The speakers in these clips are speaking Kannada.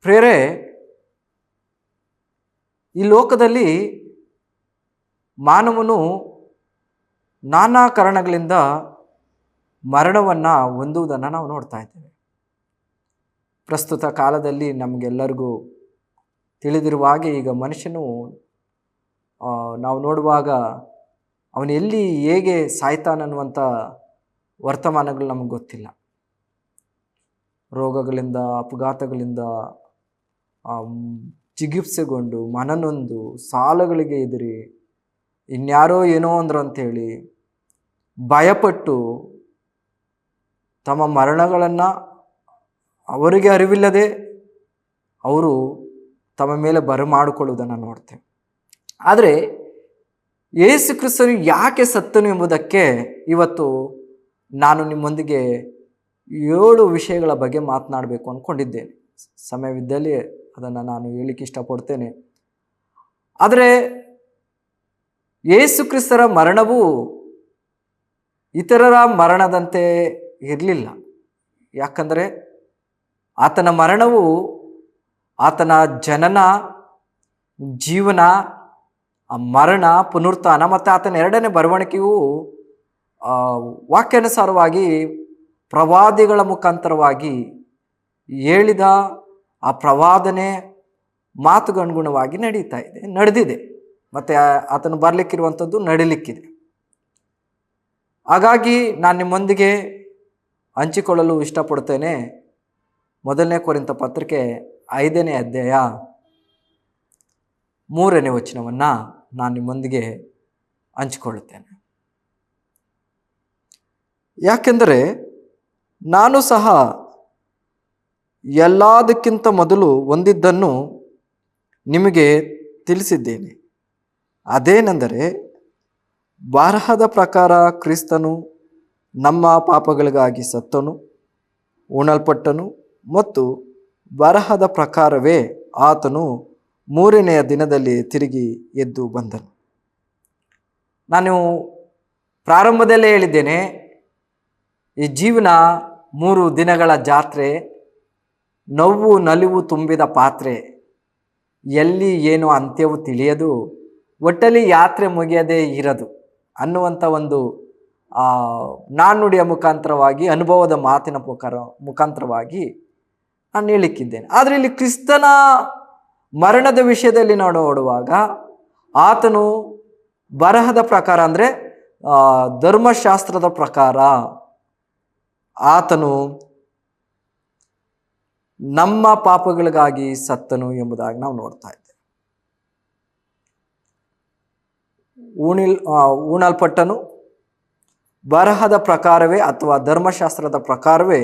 ಪ್ರಿಯರೇ, ಈ ಲೋಕದಲ್ಲಿ ಮಾನವನು ನಾನಾ ಕಾರಣಗಳಿಂದ ಮರಣವನ್ನು ಹೊಂದುವುದನ್ನು ನಾವು ನೋಡ್ತಾ ಇದ್ದೇವೆ. ಪ್ರಸ್ತುತ ಕಾಲದಲ್ಲಿ ನಮಗೆಲ್ಲರಿಗೂ ತಿಳಿದಿರುವ ಹಾಗೆ ಈಗ ಮನುಷ್ಯನು ನಾವು ನೋಡುವಾಗ ಅವನು ಎಲ್ಲಿ ಹೇಗೆ ಸಾಯ್ತಾನನ್ನುವಂಥ ವರ್ತಮಾನಗಳು ನಮಗೆ ಗೊತ್ತಿಲ್ಲ. ರೋಗಗಳಿಂದ, ಅಪಘಾತಗಳಿಂದ ಜಿಗುಪ್ಸೆಗೊಂಡು, ಮನನೊಂದು, ಸಾಲಗಳಿಗೆ ಎದುರಿ, ಇನ್ಯಾರೋ ಏನೋ ಅಂದ್ರು ಅಂಥೇಳಿ ಭಯಪಟ್ಟು ತಮ್ಮ ಮರಣಗಳನ್ನು ಅವರಿಗೆ ಅರಿವಿಲ್ಲದೆ ಅವರು ತಮ್ಮ ಮೇಲೆ ಬರಮಾಡಿಕೊಳ್ಳುವುದನ್ನು ನೋಡ್ತೇವೆ. ಆದರೆ ಯೇಸು ಕ್ರಿಸ್ತನು ಯಾಕೆ ಸತ್ತನು ಎಂಬುದಕ್ಕೆ ಇವತ್ತು ನಾನು ನಿಮ್ಮೊಂದಿಗೆ 7 ವಿಷಯಗಳ ಬಗ್ಗೆ ಮಾತನಾಡಬೇಕು ಅಂದ್ಕೊಂಡಿದ್ದೇನೆ. ಸಮಯವಿದ್ದಲ್ಲಿ ಅದನ್ನು ನಾನು ಹೇಳಲಿಕ್ಕೆ ಇಷ್ಟಪಡ್ತೇನೆ. ಆದರೆ ಯೇಸು ಕ್ರಿಸ್ತರ ಮರಣವು ಇತರರ ಮರಣದಂತೆ ಇರಲಿಲ್ಲ. ಯಾಕಂದರೆ ಆತನ ಮರಣವು ಆತನ ಜನನ, ಜೀವನ, ಮರಣ, ಪುನರುತ್ಥಾನ ಮತ್ತು ಆತನ 2ನೇ ಬರವಣಿಗೆಯು ವಾಕ್ಯಾನುಸಾರವಾಗಿ ಪ್ರವಾದಿಗಳ ಮುಖಾಂತರವಾಗಿ ಹೇಳಿದ ಆ ಪ್ರವಾದನೆ ಮಾತುಗನುಗುಣವಾಗಿ ನಡೆದಿದೆ ಮತ್ತು ಆತನು ಬರಲಿಕ್ಕಿರುವಂಥದ್ದು ನಡೀಲಿಕ್ಕಿದೆ. ಹಾಗಾಗಿ ನಾನು ನಿಮ್ಮೊಂದಿಗೆ ಹಂಚಿಕೊಳ್ಳಲು ಇಷ್ಟಪಡ್ತೇನೆ. 1 ಕೊರಿಂಥ ಪತ್ರಿಕೆ 5ನೇ ಅಧ್ಯಾಯ 3ನೇ ವಚನವನ್ನು ನಾನು ನಿಮ್ಮೊಂದಿಗೆ ಹಂಚಿಕೊಳ್ಳುತ್ತೇನೆ. ಯಾಕೆಂದರೆ ನಾನು ಸಹ ಎಲ್ಲದಕ್ಕಿಂತ ಮೊದಲು ಹೊಂದಿದ್ದನ್ನು ನಿಮಗೆ ತಿಳಿಸಿದ್ದೇನೆ. ಅದೇನೆಂದರೆ, ಬರಹದ ಪ್ರಕಾರ ಕ್ರಿಸ್ತನು ನಮ್ಮ ಪಾಪಗಳಿಗಾಗಿ ಸತ್ತನು, ಉಣಲ್ಪಟ್ಟನು ಮತ್ತು ಬರಹದ ಪ್ರಕಾರವೇ ಆತನು 3ನೆಯ ದಿನದಲ್ಲಿ ತಿರುಗಿ ಎದ್ದು ಬಂದನು. ನಾನು ಪ್ರಾರಂಭದಲ್ಲೇ ಹೇಳಿದ್ದೇನೆ, ಈ ಜೀವನ 3 ದಿನಗಳ ಜಾತ್ರೆ, ನೋವು ನಲಿವು ತುಂಬಿದ ಪಾತ್ರೆ, ಎಲ್ಲಿ ಏನು ಅಂತ್ಯವು ತಿಳಿಯದು, ಒಟ್ಟಲ್ಲಿ ಯಾತ್ರೆ ಮುಗಿಯದೇ ಇರದು ಅನ್ನುವಂಥ ಒಂದು ನಾಣ್ಣುಡಿಯ ಮುಖಾಂತರವಾಗಿ, ಅನುಭವದ ಮಾತಿನ ಮುಖಾಂತರವಾಗಿ ನಾನು ಹೇಳಿಕ್ಕಿದ್ದೇನೆ. ಆದರೆ ಇಲ್ಲಿ ಕ್ರಿಸ್ತನ ಮರಣದ ವಿಷಯದಲ್ಲಿ ನೋಡುವಾಗ ಆತನು ಬರಹದ ಪ್ರಕಾರ ಅಂದರೆ ಧರ್ಮಶಾಸ್ತ್ರದ ಪ್ರಕಾರ ಆತನು ನಮ್ಮ ಪಾಪಗಳಿಗಾಗಿ ಸತ್ತನು ಎಂಬುದಾಗಿ ನಾವು ನೋಡ್ತಾ ಇದ್ದೇವೆ. ಉಣಲ್ಪಟ್ಟನು, ಬರಹದ ಪ್ರಕಾರವೇ ಅಥವಾ ಧರ್ಮಶಾಸ್ತ್ರದ ಪ್ರಕಾರವೇ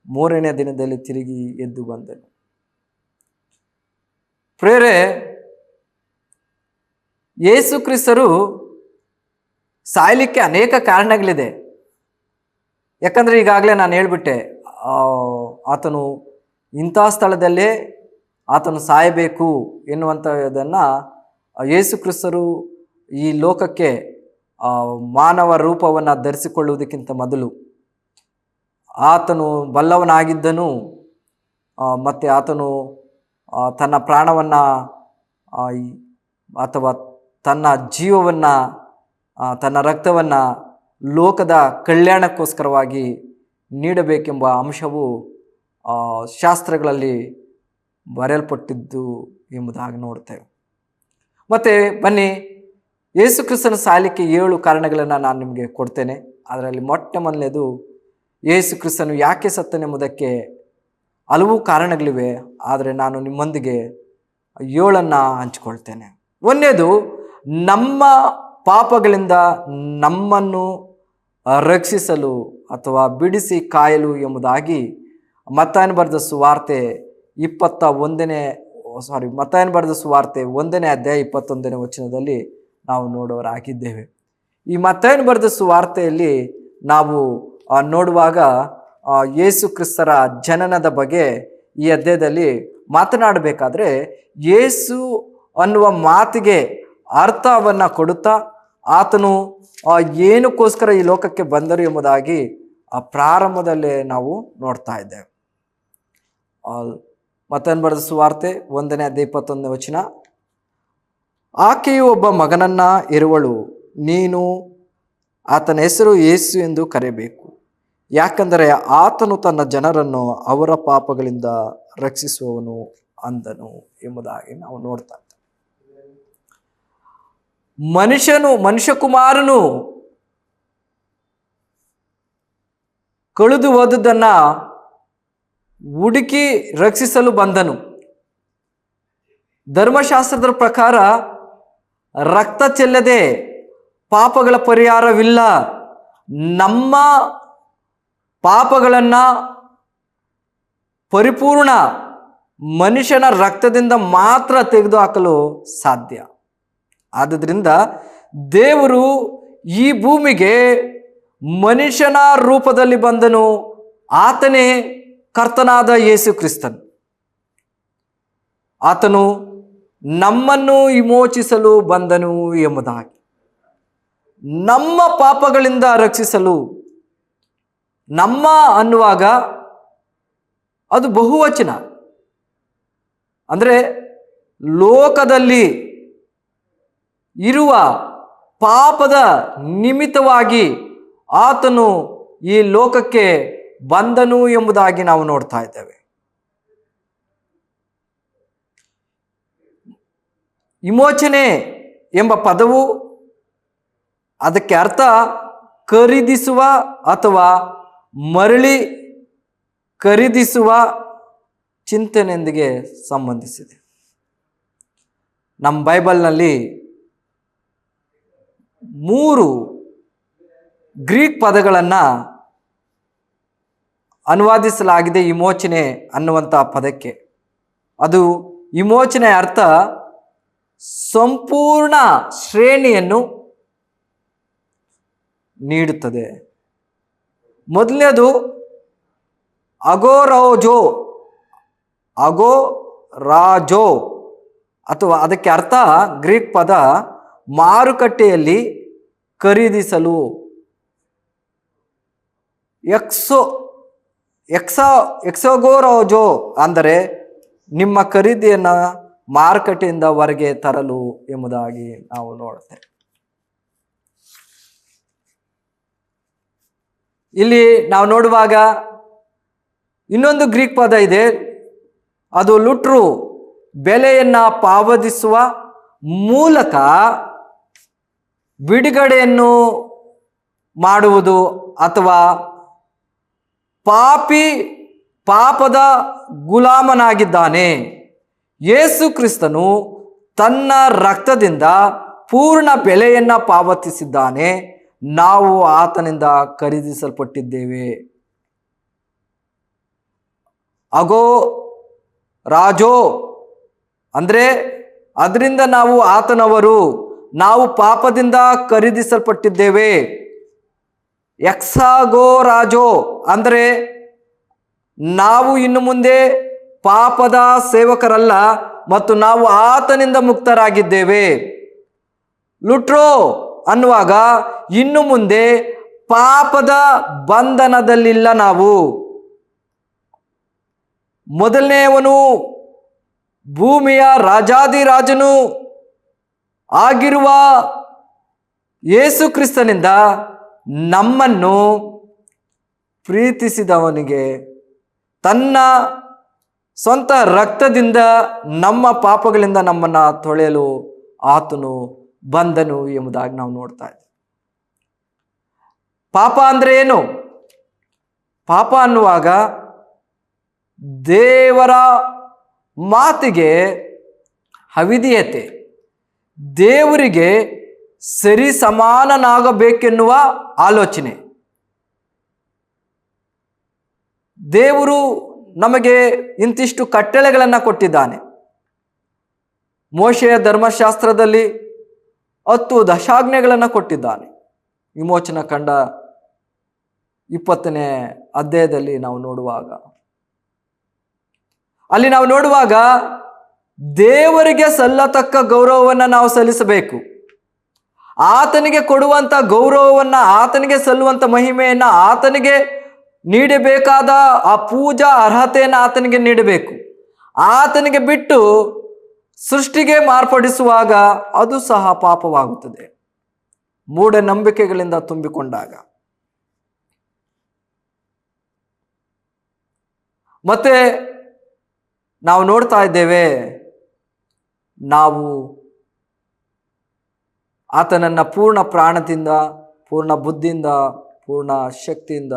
3ನೇ ದಿನದಲ್ಲಿ ತಿರುಗಿ ಎದ್ದು ಬಂದನು. ಪ್ರಿಯರೇ, ಯೇಸು ಕ್ರಿಸ್ತರು ಸಾಯಲಿಕ್ಕೆ ಅನೇಕ ಕಾರಣಗಳಿದೆ. ಯಾಕಂದರೆ ಈಗಾಗಲೇ ನಾನು ಹೇಳಿಬಿಟ್ಟೆ, ಆತನು ಇಂಥ ಸ್ಥಳದಲ್ಲೇ ಆತನು ಸಾಯಬೇಕು ಎನ್ನುವಂಥದ್ದನ್ನು ಯೇಸು ಕ್ರಿಸ್ತರು ಈ ಲೋಕಕ್ಕೆ ಮಾನವ ರೂಪವನ್ನು ಧರಿಸಿಕೊಳ್ಳುವುದಕ್ಕಿಂತ ಮೊದಲು ಆತನು ಬಲ್ಲವನಾಗಿದ್ದನು ಮತ್ತು ಆತನು ತನ್ನ ಪ್ರಾಣವನ್ನು ಅಥವಾ ತನ್ನ ಜೀವವನ್ನು, ತನ್ನ ರಕ್ತವನ್ನು ಲೋಕದ ಕಲ್ಯಾಣಕ್ಕೋಸ್ಕರವಾಗಿ ನೀಡಬೇಕೆಂಬ ಅಂಶವು ಶಾಸ್ತ್ರಗಳಲ್ಲಿ ಬರೆಯಲ್ಪಟ್ಟಿದ್ದು ಎಂಬುದಾಗಿ ನೋಡ್ತೇವೆ. ಮತ್ತು ಬನ್ನಿ, ಯೇಸು ಕ್ರಿಸ್ತನ ಸಾಯಲಿಕ್ಕೆ 7 ಕಾರಣಗಳನ್ನು ನಾನು ನಿಮಗೆ ಕೊಡ್ತೇನೆ. ಅದರಲ್ಲಿ ಮೊದಲನೇದು, ಯೇಸು ಕ್ರಿಸ್ತನು ಯಾಕೆ ಸತ್ತನೆಂಬುದಕ್ಕೆ ಹಲವು ಕಾರಣಗಳಿವೆ. ಆದರೆ ನಾನು ನಿಮ್ಮೊಂದಿಗೆ 7 ಹಂಚಿಕೊಳ್ತೇನೆ. 1ನೇದು, ನಮ್ಮ ಪಾಪಗಳಿಂದ ನಮ್ಮನ್ನು ರಕ್ಷಿಸಲು ಅಥವಾ ಬಿಡಿಸಿ ಕಾಯಲು ಎಂಬುದಾಗಿ ಮತ್ತಾಯನ ಬರೆದ ಸುವಾರ್ತೆ 1ನೇ ಅಧ್ಯಾಯ 21ನೇ ವಚನದಲ್ಲಿ ನಾವು ನೋಡೋರಾಗಿದ್ದೇವೆ. ಈ ಮತ್ತಾಯನ ಬರೆದ ಸುವಾರ್ತೆಯಲ್ಲಿ ನಾವು ನೋಡುವಾಗ ಯೇಸು ಕ್ರಿಸ್ತರ ಜನನದ ಬಗ್ಗೆ ಈ ಅಧ್ಯಾಯದಲ್ಲಿ ಮಾತನಾಡಬೇಕಾದ್ರೆ ಯೇಸು ಅನ್ನುವ ಮಾತಿಗೆ ಅರ್ಥವನ್ನು ಕೊಡುತ್ತಾ ಆತನು ಏನಕ್ಕೋಸ್ಕರ ಈ ಲೋಕಕ್ಕೆ ಬಂದರು ಎಂಬುದಾಗಿ ಪ್ರಾರಂಭದಲ್ಲೇ ನಾವು ನೋಡ್ತಾ ಇದ್ದೇವೆ. ಮತ್ತೇನು ಬರೆದ ಸುವಾರ್ತೆ 1:21 ಆಕೆಯು ಒಬ್ಬ ಮಗನನ್ನ ಇರುವಳು, ನೀನು ಆತನ ಹೆಸರು ಯೇಸು ಎಂದು ಕರೆಯಬೇಕು, ಯಾಕಂದರೆ ಆತನು ತನ್ನ ಜನರನ್ನು ಅವರ ಪಾಪಗಳಿಂದ ರಕ್ಷಿಸುವವನು ಅಂದನು ಎಂಬುದಾಗಿ ನಾವು ನೋಡ್ತಾ ಇದ್ದೇವೆ. ಮನುಷ್ಯಕುಮಾರನು ಕಳೆದು ಹೋದದ್ದನ್ನ ಹುಡುಕಿ ರಕ್ಷಿಸಲು ಬಂದನು. ಧರ್ಮಶಾಸ್ತ್ರದ ಪ್ರಕಾರ ರಕ್ತ ಚೆಲ್ಲದೆ ಪಾಪಗಳ ಪರಿಹಾರವಿಲ್ಲ. ನಮ್ಮ ಪಾಪಗಳನ್ನು ಪರಿಪೂರ್ಣ ಮನುಷ್ಯನ ರಕ್ತದಿಂದ ಮಾತ್ರ ತೆಗೆದುಹಾಕಲು ಸಾಧ್ಯ. ಆದುದರಿಂದ ದೇವರು ಈ ಭೂಮಿಗೆ ಮನುಷ್ಯನ ರೂಪದಲ್ಲಿ ಬಂದನು. ಆತನೇ ಕರ್ತನಾದ ಯೇಸು ಕ್ರಿಸ್ತನು. ಆತನು ನಮ್ಮನ್ನು ವಿಮೋಚಿಸಲು ಬಂದನು ಎಂಬುದಾಗಿ, ನಮ್ಮ ಪಾಪಗಳಿಂದ ರಕ್ಷಿಸಲು. ನಮ್ಮ ಅನ್ನುವಾಗ ಅದು ಬಹುವಚನ, ಅಂದರೆ ಲೋಕದಲ್ಲಿ ಇರುವ ಪಾಪದ ನಿಮಿತ್ತವಾಗಿ ಆತನು ಈ ಲೋಕಕ್ಕೆ ಬಂದನು ಎಂಬುದಾಗಿ ನಾವು ನೋಡ್ತಾ ಇದ್ದೇವೆ. ವಿಮೋಚನೆ ಎಂಬ ಪದವು ಅದಕ್ಕೆ ಅರ್ಥ ಖರೀದಿಸುವ ಅಥವಾ ಮರಳಿ ಖರೀದಿಸುವ ಚಿಂತನೆಯೊಂದಿಗೆ ಸಂಬಂಧಿಸಿದೆ. ನಮ್ಮ ಬೈಬಲ್ನಲ್ಲಿ 3 ಗ್ರೀಕ್ ಪದಗಳನ್ನು ಅನುವಾದಿಸಲಾಗಿದೆ ವಿಮೋಚನೆ ಅನ್ನುವಂಥ ಪದಕ್ಕೆ. ಅದು ವಿಮೋಚನೆ ಅರ್ಥ ಸಂಪೂರ್ಣ ಶ್ರೇಣಿಯನ್ನು ನೀಡುತ್ತದೆ. ಮೊದಲನೇದು ಅಗೋರಾಜೋ ಅಥವಾ ಅದಕ್ಕೆ ಅರ್ಥ ಗ್ರೀಕ್ ಪದ ಮಾರುಕಟ್ಟೆಯಲ್ಲಿ ಖರೀದಿಸಲು. ಎಕ್ಸೋಗೋರಾಜೋ ಅಂದರೆ ನಿಮ್ಮ ಖರೀದಿಯನ್ನು ಮಾರುಕಟ್ಟೆಯಿಂದ ಹೊರಗೆ ತರಲು ಎಂಬುದಾಗಿ ನಾವು ನೋಡ್ತೇವೆ. ಇಲ್ಲಿ ನಾವು ನೋಡುವಾಗ ಇನ್ನೊಂದು ಗ್ರೀಕ್ ಪದ ಇದೆ, ಅದು ಲುಟ್ರು, ಬೆಲೆಯನ್ನು ಪಾವತಿಸುವ ಮೂಲಕ ಬಿಡುಗಡೆಯನ್ನು ಮಾಡುವುದು ಅಥವಾ ಪಾಪದ ಗುಲಾಮನಾಗಿದ್ದಾನೆ. ಯೇಸು ಕ್ರಿಸ್ತನು ತನ್ನ ರಕ್ತದಿಂದ ಪೂರ್ಣ ಬೆಲೆಯನ್ನು ಪಾವತಿಸಿದ್ದಾನೆ. ನಾವು ಆತನಿಂದ ಖರೀದಿಸಲ್ಪಟ್ಟಿದ್ದೇವೆ. ರಾಜೋ ಅಂದರೆ ಅದರಿಂದ ನಾವು ಆತನವರು, ನಾವು ಪಾಪದಿಂದ ಖರೀದಿಸಲ್ಪಟ್ಟಿದ್ದೇವೆ. ರಾಜೋ ಅಂದರೆ ನಾವು ಇನ್ನು ಮುಂದೆ ಪಾಪದ ಸೇವಕರಲ್ಲ ಮತ್ತು ನಾವು ಆತನಿಂದ ಮುಕ್ತರಾಗಿದ್ದೇವೆ. ಲುಟ್ರೋ ಅನ್ನುವಾಗ ಇನ್ನು ಮುಂದೆ ಪಾಪದ ಬಂಧನದಲ್ಲಿಲ್ಲ ನಾವು. ಮೊದಲನೆಯವನು ಭೂಮಿಯ ರಾಜಾದಿರಾಜನು ಆಗಿರುವ ಯೇಸು ಕ್ರಿಸ್ತನಿಂದ ನಮ್ಮನ್ನು ಪ್ರೀತಿಸಿದವನಿಗೆ ತನ್ನ ಸ್ವಂತ ರಕ್ತದಿಂದ ನಮ್ಮ ಪಾಪಗಳಿಂದ ನಮ್ಮನ್ನು ತೊಳೆಯಲು ಆತನು ಬಂದನು ಎಂಬುದಾಗಿ ನಾವು ನೋಡ್ತಾ ಇದ್ದೀವಿ. ಪಾಪ ಅಂದರೆ ಏನು? ಪಾಪ ಅನ್ನುವಾಗ ದೇವರ ಮಾತಿಗೆ ಅವಿಧೇಯತೆ, ದೇವರಿಗೆ ಸರಿ ಸಮಾನನಾಗಬೇಕೆನ್ನುವ ಆಲೋಚನೆ. ದೇವರು ನಮಗೆ ಇಂತಿಷ್ಟು ಕಟ್ಟಳೆಗಳನ್ನು ಕೊಟ್ಟಿದ್ದಾನೆ. ಮೋಶೆಯ ಧರ್ಮಶಾಸ್ತ್ರದಲ್ಲಿ 10 ದಶಾಜ್ಞೆಗಳನ್ನು ಕೊಟ್ಟಿದ್ದಾನೆ. ವಿಮೋಚನಾ ಕಂಡ 20ನೇ ಅಧ್ಯಾಯದಲ್ಲಿ ನಾವು ನೋಡುವಾಗ, ಅಲ್ಲಿ ನಾವು ನೋಡುವಾಗ ದೇವರಿಗೆ ಸಲ್ಲತಕ್ಕ ಗೌರವವನ್ನು ನಾವು ಸಲ್ಲಿಸಬೇಕು. ಆತನಿಗೆ ಕೊಡುವಂಥ ಗೌರವವನ್ನು, ಆತನಿಗೆ ಸಲ್ಲುವಂಥ ಮಹಿಮೆಯನ್ನು ಆತನಿಗೆ ನೀಡಬೇಕಾದ ಆ ಪೂಜಾ ಅರ್ಹತೆಯನ್ನು ಆತನಿಗೆ ನೀಡಬೇಕು. ಆತನಿಗೆ ಬಿಟ್ಟು ಸೃಷ್ಟಿಗೆ ಮಾರ್ಪಡಿಸುವಾಗ ಅದು ಸಹ ಪಾಪವಾಗುತ್ತದೆ, ಮೂಢನಂಬಿಕೆಗಳಿಂದ ತುಂಬಿಕೊಂಡಾಗ. ಮತ್ತೆ ನಾವು ನೋಡ್ತಾ ಇದ್ದೇವೆ, ನಾವು ಆತನನ್ನು ಪೂರ್ಣ ಪ್ರಾಣದಿಂದ, ಪೂರ್ಣ ಬುದ್ಧಿಯಿಂದ, ಪೂರ್ಣ ಶಕ್ತಿಯಿಂದ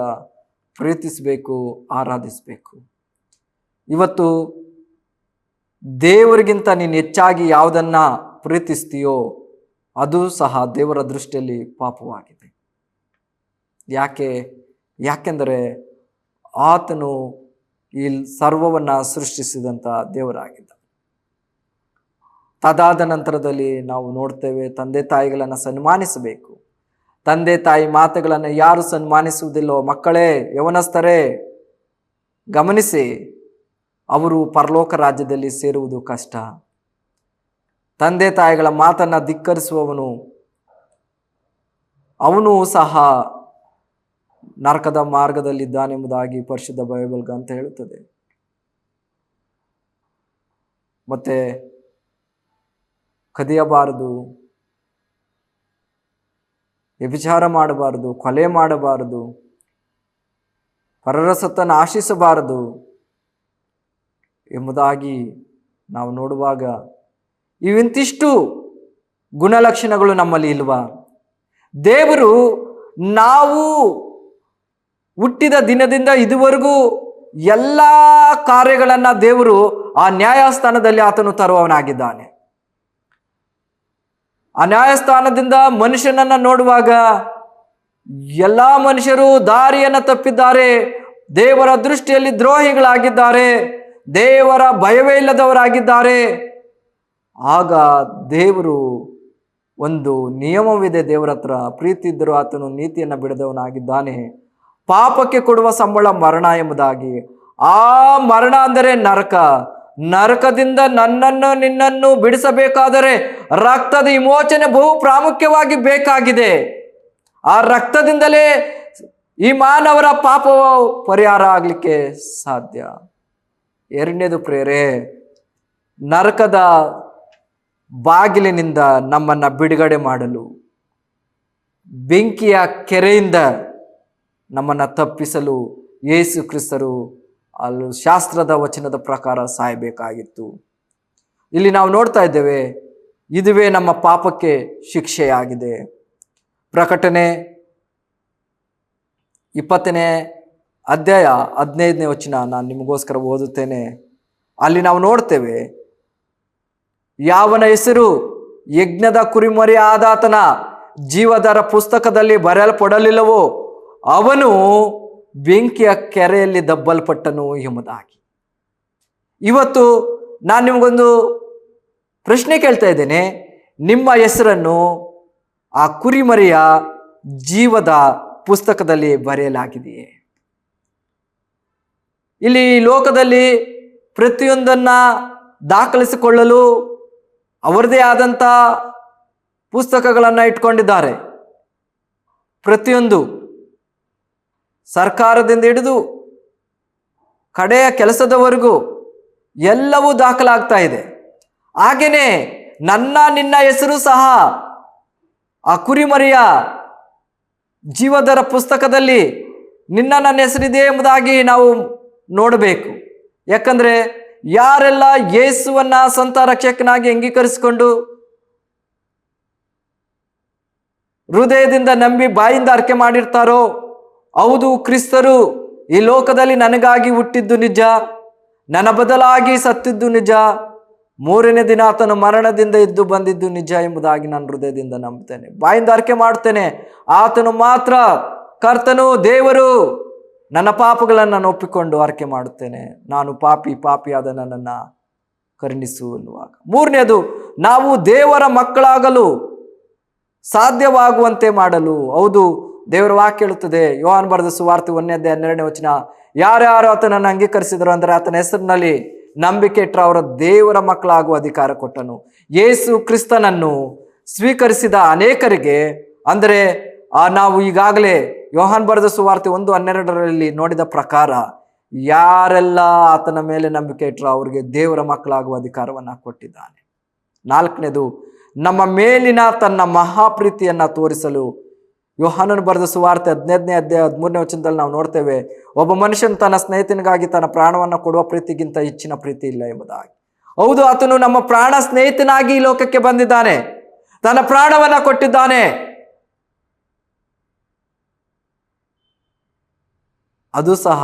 ಪ್ರೀತಿಸಬೇಕು, ಆರಾಧಿಸಬೇಕು. ಇವತ್ತು ದೇವರಿಗಿಂತ ನೀನು ಹೆಚ್ಚಾಗಿ ಯಾವುದನ್ನ ಪ್ರೀತಿಸ್ತೀಯೋ ಅದು ಸಹ ದೇವರ ದೃಷ್ಟಿಯಲ್ಲಿ ಪಾಪವಾಗಿದೆ. ಯಾಕೆಂದರೆ ಆತನು ಈ ಸರ್ವವನ್ನು ಸೃಷ್ಟಿಸಿದಂಥ ದೇವರಾಗಿದ್ದ. ತದಾದ ನಂತರದಲ್ಲಿ ನಾವು ನೋಡ್ತೇವೆ, ತಂದೆ ತಾಯಿಗಳನ್ನು ಸನ್ಮಾನಿಸಬೇಕು. ತಂದೆ ತಾಯಿ ಮಾತುಗಳನ್ನು ಯಾರು ಸನ್ಮಾನಿಸುವುದಿಲ್ಲೋ, ಮಕ್ಕಳೇ, ಯವನಸ್ಥರೇ, ಗಮನಿಸಿ, ಅವರು ಪರಲೋಕ ರಾಜ್ಯದಲ್ಲಿ ಸೇರುವುದು ಕಷ್ಟ. ತಂದೆ ತಾಯಿಗಳ ಮಾತನ್ನು ಧಿಕ್ಕರಿಸುವವನು ಅವನು ಸಹ ನರಕದ ಮಾರ್ಗದಲ್ಲಿದ್ದಾನೆಂಬುದಾಗಿ ಪರಿಶುದ್ಧ ಬೈಬಲ್ ಗ್ರಂಥ ಹೇಳುತ್ತದೆ. ಮತ್ತೆ ಕದಿಯಬಾರದು, ವ್ಯಭಿಚಾರ ಮಾಡಬಾರದು, ಕೊಲೆ ಮಾಡಬಾರದು, ಪರರ ಸೊತ್ತನ್ನು ಆಶಿಸಬಾರದು ಎಂಬುದಾಗಿ ನಾವು ನೋಡುವಾಗ ಇವಿಂತಿಷ್ಟು ಗುಣಲಕ್ಷಣಗಳು ನಮ್ಮಲ್ಲಿ ಇಲ್ವಾ? ದೇವರು ನಾವು ಹುಟ್ಟಿದ ದಿನದಿಂದ ಇದುವರೆಗೂ ಎಲ್ಲ ಕಾರ್ಯಗಳನ್ನು ದೇವರು ಆ ನ್ಯಾಯಸ್ಥಾನದಲ್ಲಿ ಆತನು ತರುವವನಾಗಿದ್ದಾನೆ. ಆ ನ್ಯಾಯಸ್ಥಾನದಿಂದ ಮನುಷ್ಯನನ್ನು ನೋಡುವಾಗ ಎಲ್ಲ ಮನುಷ್ಯರು ದಾರಿಯನ್ನು ತಪ್ಪಿದ್ದಾರೆ, ದೇವರ ದೃಷ್ಟಿಯಲ್ಲಿ ದ್ರೋಹಿಗಳಾಗಿದ್ದಾರೆ, ದೇವರ ಭಯವೇ ಇಲ್ಲದವರಾಗಿದ್ದಾರೆ. ಆಗ ದೇವರು ಒಂದು ನಿಯಮವಿದೆ, ದೇವರ ಹತ್ರ ಪ್ರೀತಿ ಇದ್ದರೂ ಆತನು ನೀತಿಯನ್ನು ಬಿಡದವನಾಗಿದ್ದಾನೆ. ಪಾಪಕ್ಕೆ ಕೊಡುವ ಸಂಬಳ ಮರಣ ಎಂಬುದಾಗಿ. ಆ ಮರಣ ಅಂದರೆ ನರಕ. ನರಕದಿಂದ ನನ್ನನ್ನು ನಿನ್ನನ್ನು ಬಿಡಿಸಬೇಕಾದರೆ ರಕ್ತದ ವಿಮೋಚನೆ ಬಹು ಪ್ರಾಮುಖ್ಯವಾಗಿ ಬೇಕಾಗಿದೆ. ಆ ರಕ್ತದಿಂದಲೇ ಈ ಮಾನವರ ಪಾಪ ಪರಿಹಾರ ಆಗಲಿಕ್ಕೆ ಸಾಧ್ಯ. ಎರಡನೇದು ಪ್ರಿಯರೇ, ನರಕದ ಬಾಗಿಲಿನಿಂದ ನಮ್ಮನ್ನು ಬಿಡುಗಡೆ ಮಾಡಲು, ಬೆಂಕಿಯ ಕೆರೆಯಿಂದ ನಮ್ಮನ್ನು ತಪ್ಪಿಸಲು ಯೇಸು ಕ್ರಿಸ್ತರು ಅಲ್ಲಿ ಶಾಸ್ತ್ರದ ವಚನದ ಪ್ರಕಾರ ಸಾಯಬೇಕಾಗಿತ್ತು. ಇಲ್ಲಿ ನಾವು ನೋಡ್ತಾ ಇದ್ದೇವೆ, ಇದುವೇ ನಮ್ಮ ಪಾಪಕ್ಕೆ ಶಿಕ್ಷೆಯಾಗಿದೆ. ಪ್ರಕಟಣೆ 20ನೇ ಅಧ್ಯಾಯ 15ನೇ ವಚನ ನಾನು ನಿಮಗೋಸ್ಕರ ಓದುತ್ತೇನೆ. ಅಲ್ಲಿ ನಾವು ನೋಡ್ತೇವೆ, ಯಾವನ ಹೆಸರು ಯಜ್ಞದ ಕುರಿಮರಿ ಆದಾತನ ಜೀವದರ ಪುಸ್ತಕದಲ್ಲಿ ಬರೆಯಲ್ಪಡಲಿಲ್ಲವೋ ಅವನು ಬೆಂಕಿಯ ಕೆರೆಯಲ್ಲಿ ದಬ್ಬಲ್ಪಟ್ಟನು ಎಂಬುದಾಗಿ. ಇವತ್ತು ನಾನು ನಿಮಗೊಂದು ಪ್ರಶ್ನೆ ಕೇಳ್ತಾ ಇದ್ದೇನೆ, ನಿಮ್ಮ ಹೆಸರನ್ನು ಆ ಕುರಿಮರಿಯ ಜೀವದ ಪುಸ್ತಕದಲ್ಲಿ ಬರೆಯಲಾಗಿದೆಯೇ? ಇಲ್ಲಿ ಲೋಕದಲ್ಲಿ ಪ್ರತಿಯೊಂದನ್ನು ದಾಖಲಿಸಿಕೊಳ್ಳಲು ಅವರದೇ ಆದಂಥ ಪುಸ್ತಕಗಳನ್ನು ಇಟ್ಕೊಂಡಿದ್ದಾರೆ. ಪ್ರತಿಯೊಂದು ಸರ್ಕಾರದಿಂದ ಹಿಡಿದು ಕಡೆಯ ಕೆಲಸದವರೆಗೂ ಎಲ್ಲವೂ ದಾಖಲಾಗ್ತಾ ಇದೆ. ಹಾಗೆಯೇ ನಿನ್ನ ಹೆಸರು ಸಹ ಆ ಕುರಿಮರಿಯ ಜೀವದರ ಪುಸ್ತಕದಲ್ಲಿ ನನ್ನ ಹೆಸರಿದೆ ಎಂಬುದಾಗಿ ನಾವು ನೋಡಬೇಕು. ಯಾಕಂದರೆ ಯಾರೆಲ್ಲ ಯೇಸುವನ್ನ ಸ್ವಂತ ರಕ್ಷಕನಾಗಿ ಅಂಗೀಕರಿಸಿಕೊಂಡು ಹೃದಯದಿಂದ ನಂಬಿ ಬಾಯಿಂದ ಅರಿಕೆ ಮಾಡಿರ್ತಾರೋ, ಹೌದು ಕ್ರಿಸ್ತರು ಈ ಲೋಕದಲ್ಲಿ ನನಗಾಗಿ ಹುಟ್ಟಿದ್ದು ನಿಜ, ನನ್ನ ಬದಲಾಗಿ ಸತ್ತಿದ್ದು ನಿಜ, ಮೂರನೇ ದಿನ ಆತನು ಮರಣದಿಂದ ಎದ್ದು ಬಂದಿದ್ದು ನಿಜ ಎಂಬುದಾಗಿ ನಾನು ಹೃದಯದಿಂದ ನಂಬುತ್ತೇನೆ, ಬಾಯಿಂದ ಅರಿಕೆ ಮಾಡ್ತೇನೆ, ಆತನು ಮಾತ್ರ ಕರ್ತನು ದೇವರು, ನನ್ನ ಪಾಪಗಳನ್ನು ನಾನು ಒಪ್ಪಿಕೊಂಡು ಅರಿಕೆ ಮಾಡುತ್ತೇನೆ, ನಾನು ಪಾಪಿಯಾದ ನನ್ನನ್ನು ಕರುಣಿಸು ಎನ್ನುವಾಗ. ಮೂರನೇದು, ನಾವು ದೇವರ ಮಕ್ಕಳಾಗಲು ಸಾಧ್ಯವಾಗುವಂತೆ ಮಾಡಲು. ಹೌದು, ದೇವರ ವಾಕ್ಯ ಹೇಳುತ್ತದೆ, ಯೋಹಾನ ಬರೆದ ಸುವಾರ್ತೆ 1ನೇ ಅಧ್ಯಾಯ 12ನೇ ವಚನ, ಯಾರ್ಯಾರು ಆತನನ್ನು ಅಂಗೀಕರಿಸಿದರು ಅಂದರೆ ಆತನ ಹೆಸರಿನಲ್ಲಿ ನಂಬಿಕೆ ಇಟ್ಟರು ಅವರ ದೇವರ ಮಕ್ಕಳಾಗುವ ಅಧಿಕಾರ ಕೊಟ್ಟನು. ಯೇಸು ಕ್ರಿಸ್ತನನ್ನು ಸ್ವೀಕರಿಸಿದ ಅನೇಕರಿಗೆ, ಅಂದರೆ ನಾವು ಈಗಾಗಲೇ ಯೋಹಾನ ಬರೆದ ಸುವಾರ್ತೆ 1:12 ನೋಡಿದ ಪ್ರಕಾರ ಯಾರೆಲ್ಲ ಆತನ ಮೇಲೆ ನಂಬಿಕೆ ಇಟ್ಟರು ಅವರಿಗೆ ದೇವರ ಮಕ್ಕಳಾಗುವ ಅಧಿಕಾರವನ್ನು ಕೊಟ್ಟಿದ್ದಾನೆ. 4ನೇದು, ನಮ್ಮ ಮೇಲಿನ ತನ್ನ ಮಹಾಪ್ರೀತಿಯನ್ನ ತೋರಿಸಲು ಯೋಹಾನನು ಬರೆದ ಸುವಾರ್ತೆ 15ನೇ ಅಧ್ಯಾಯ 13ನೇ ವಚನದಲ್ಲಿ ನಾವು ನೋಡ್ತೇವೆ, ಒಬ್ಬ ಮನುಷ್ಯನು ತನ್ನ ಸ್ನೇಹಿತನಿಗಾಗಿ ತನ್ನ ಪ್ರಾಣವನ್ನು ಕೊಡುವ ಪ್ರೀತಿಗಿಂತ ಹೆಚ್ಚಿನ ಪ್ರೀತಿ ಇಲ್ಲ ಎಂಬುದಾಗಿ. ಹೌದು, ಆತನು ನಮ್ಮ ಪ್ರಾಣ ಸ್ನೇಹಿತನಾಗಿ ಈ ಲೋಕಕ್ಕೆ ಬಂದಿದ್ದಾನೆ, ತನ್ನ ಪ್ರಾಣವನ್ನ ಕೊಟ್ಟಿದ್ದಾನೆ. ಅದು ಸಹ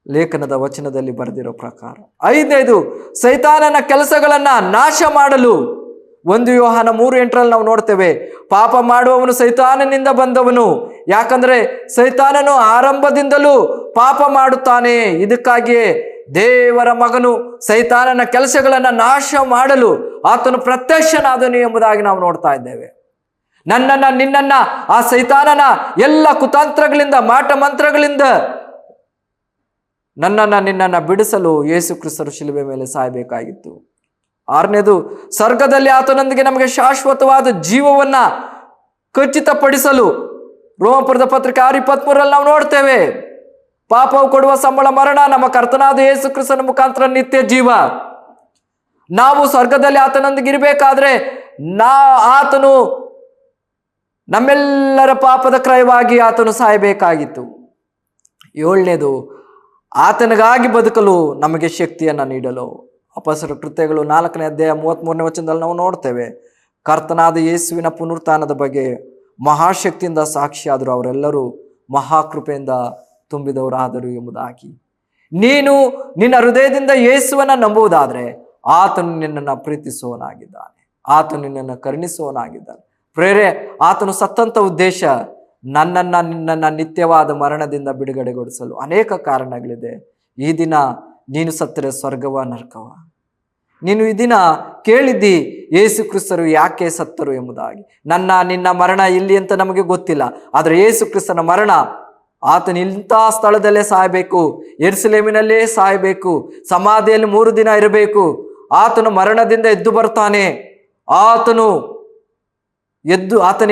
ಲೇಖನದ ವಚನದಲ್ಲಿ ಬರೆದಿರೋ ಪ್ರಕಾರ. 5ನೇದು, ಸೈತಾನನ ಕೆಲಸಗಳನ್ನ ನಾಶ ಮಾಡಲು 1 ಯೋಹಾನ 3:8 ನಾವು ನೋಡ್ತೇವೆ, ಪಾಪ ಮಾಡುವವನು ಸೈತಾನನಿಂದ ಬಂದವನು, ಯಾಕಂದ್ರೆ ಸೈತಾನನು ಆರಂಭದಿಂದಲೂ ಪಾಪ ಮಾಡುತ್ತಾನೆ. ಇದಕ್ಕಾಗಿಯೇ ದೇವರ ಮಗನು ಸೈತಾನನ ಕೆಲಸಗಳನ್ನ ನಾಶ ಮಾಡಲು ಆತನು ಪ್ರತ್ಯಕ್ಷನಾದನು ಎಂಬುದಾಗಿ ನಾವು ನೋಡ್ತಾ ಇದ್ದೇವೆ. ನನ್ನನ್ನ ನಿನ್ನನ್ನ ಆ ಸೈತಾನನ ಎಲ್ಲ ಕುತಂತ್ರಗಳಿಂದ, ಮಾಟ ಮಂತ್ರಗಳಿಂದ ನನ್ನನ್ನ ನಿನ್ನನ್ನ ಬಿಡಿಸಲು ಯೇಸು ಕ್ರಿಸ್ತರು ಶಿಲುಬೆ ಮೇಲೆ ಸಾಯಬೇಕಾಗಿತ್ತು. 6ನೇದು, ಸ್ವರ್ಗದಲ್ಲಿ ಆತನೊಂದಿಗೆ ನಮಗೆ ಶಾಶ್ವತವಾದ ಜೀವವನ್ನ ಖಚಿತಪಡಿಸಲು ರೋಮಪುರದ ಪತ್ರಿಕೆ 6:23 ನಾವು ನೋಡ್ತೇವೆ, ಪಾಪವು ಕೊಡುವ ಸಂಬಳ ಮರಣ, ನಮ್ಮ ಕರ್ತನಾದ ಯೇಸು ಕ್ರಿಸ್ತನ ಮುಖಾಂತರ ನಿತ್ಯ ಜೀವ. ನಾವು ಸ್ವರ್ಗದಲ್ಲಿ ಆತನೊಂದಿಗೆ ಇರಬೇಕಾದ್ರೆ ಆತನು ನಮ್ಮೆಲ್ಲರ ಪಾಪದ ಕ್ರಯವಾಗಿ ಆತನು ಸಾಯಬೇಕಾಗಿತ್ತು. 7ನೇದು, ಆತನಿಗಾಗಿ ಬದುಕಲು ನಮಗೆ ಶಕ್ತಿಯನ್ನು ನೀಡಲು ಅಪೊಸ್ತಲರ ಕೃತ್ಯಗಳು 4ನೇ ಅಧ್ಯಾಯ 33ನೇ ವಚನದಲ್ಲಿ ನಾವು ನೋಡ್ತೇವೆ, ಕರ್ತನಾದ ಯೇಸುವಿನ ಪುನರುತ್ಥಾನದ ಬಗ್ಗೆ ಮಹಾಶಕ್ತಿಯಿಂದ ಸಾಕ್ಷಿಯಾದರು, ಅವರೆಲ್ಲರೂ ಮಹಾಕೃಪೆಯಿಂದ ತುಂಬಿದವರಾದರು ಎಂಬುದಾಗಿ. ನೀನು ನಿನ್ನ ಹೃದಯದಿಂದ ಯೇಸುವನ್ನ ನಂಬುವುದಾದ್ರೆ ಆತನು ನಿನ್ನನ್ನು ಪ್ರೀತಿಸುವವನಾಗಿದ್ದಾನೆ, ಆತನು ನಿನ್ನನ್ನು ಕರುಣಿಸುವವನಾಗಿದ್ದಾನೆ. ಪ್ರೇರೆ, ಆತನು ಸತ್ತಂತ ಉದ್ದೇಶ ನಿನ್ನನ್ನ ನಿತ್ಯವಾದ ಮರಣದಿಂದ ಬಿಡುಗಡೆಗೊಳಿಸಲು ಅನೇಕ ಕಾರಣಗಳಿದೆ. ಈ ದಿನ ನೀನು ಸತ್ತರೆ ಸ್ವರ್ಗವ ನರಕವ. ನೀನು ಈ ದಿನ ಕೇಳಿದ್ದಿ ಯೇಸು ಕ್ರಿಸ್ತರು ಯಾಕೆ ಸತ್ತರು ಎಂಬುದಾಗಿ. ನಿನ್ನ ಮರಣ ಇಲ್ಲಿ ಅಂತ ನಮಗೆ ಗೊತ್ತಿಲ್ಲ, ಆದರೆ ಯೇಸು ಕ್ರಿಸ್ತನ ಮರಣ, ಆತನು ಇಂಥ ಸ್ಥಳದಲ್ಲೇ ಸಾಯಬೇಕು, ಯೆರೂಸಲೇಮಿನಲ್ಲೇ ಸಾಯಬೇಕು, ಸಮಾಧಿಯಲ್ಲಿ 3 ದಿನ ಇರಬೇಕು. ಆತನು ಮರಣದಿಂದ ಎದ್ದು ಬರ್ತಾನೆ, ಆತನು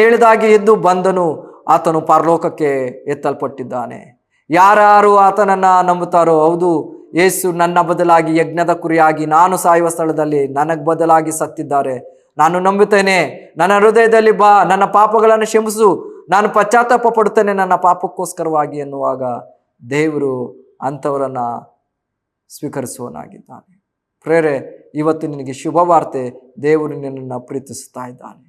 ಹೇಳಿದಾಗೆ ಎದ್ದು ಬಂದನು, ಆತನು ಪರಲೋಕಕ್ಕೆ ಎತ್ತಲ್ಪಟ್ಟಿದ್ದಾನೆ. ಯಾರು ಆತನನ್ನ ನಂಬುತ್ತಾರೋ, ಹೌದು ಯೇಸು ನನ್ನ ಬದಲಾಗಿ ಯಜ್ಞದ ಕುರಿಯಾಗಿ ನಾನು ಸಾಯುವ ಸ್ಥಳದಲ್ಲಿ ನನಗೆ ಬದಲಾಗಿ ಸತ್ತಿದ್ದಾರೆ, ನಾನು ನಂಬುತ್ತೇನೆ, ನನ್ನ ಹೃದಯದಲ್ಲಿ ಬಾ, ನನ್ನ ಪಾಪಗಳನ್ನು ಕ್ಷಮಿಸು, ನಾನು ಪಶ್ಚಾತ್ತಾಪ ಪಡುತ್ತೇನೆ ನನ್ನ ಪಾಪಕ್ಕೋಸ್ಕರವಾಗಿ ಎನ್ನುವಾಗ ದೇವರು ಅಂಥವರನ್ನ ಸ್ವೀಕರಿಸುವನಾಗಿದ್ದಾನೆ. ಪ್ರೇರೆ, ಇವತ್ತು ನಿನಗೆ ಶುಭ ವಾರ್ತೆ, ದೇವರು ನಿನ್ನನ್ನು ಪ್ರೀತಿಸ್ತಾ ಇದ್ದಾನೆ.